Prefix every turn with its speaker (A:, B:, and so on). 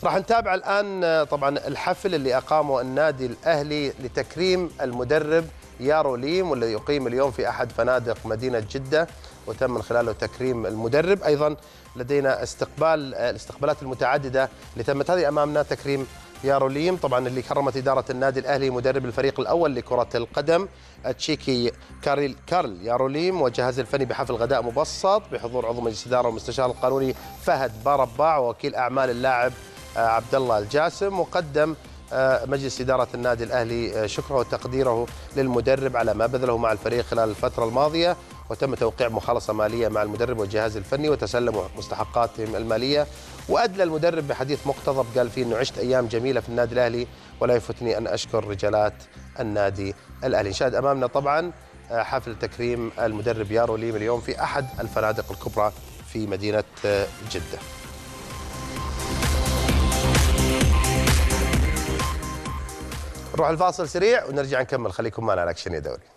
A: راح نتابع الآن طبعا الحفل اللي أقامه النادي الأهلي لتكريم المدرب يارو ليم، والذي يقيم اليوم في أحد فنادق مدينة جدة، وتم من خلاله تكريم المدرب. أيضا لدينا الاستقبالات المتعددة اللي تمت، هذه أمامنا تكريم يارو ليم طبعا اللي كرمت إدارة النادي الأهلي مدرب الفريق الأول لكرة القدم التشيكي كارل يارو ليم، والجهاز الفني بحفل غداء مبسط بحضور عضو مجلس الإدارة والمستشار القانوني فهد باربع ووكيل أعمال اللاعب عبد الله الجاسم. وقدم مجلس إدارة النادي الأهلي شكره وتقديره للمدرب على ما بذله مع الفريق خلال الفترة الماضية، وتم توقيع مخالصة مالية مع المدرب والجهاز الفني وتسلموا مستحقاتهم المالية. وأدلى المدرب بحديث مقتضب قال فيه أنه عشت أيام جميلة في النادي الأهلي ولا يفتني أن أشكر رجالات النادي الأهلي. نشاهد أمامنا طبعا حفل تكريم المدرب يارو ليم اليوم في أحد الفنادق الكبرى في مدينة جدة. نروح الفاصل سريع ونرجع نكمل، خليكم معنا على أكشن يا دوري.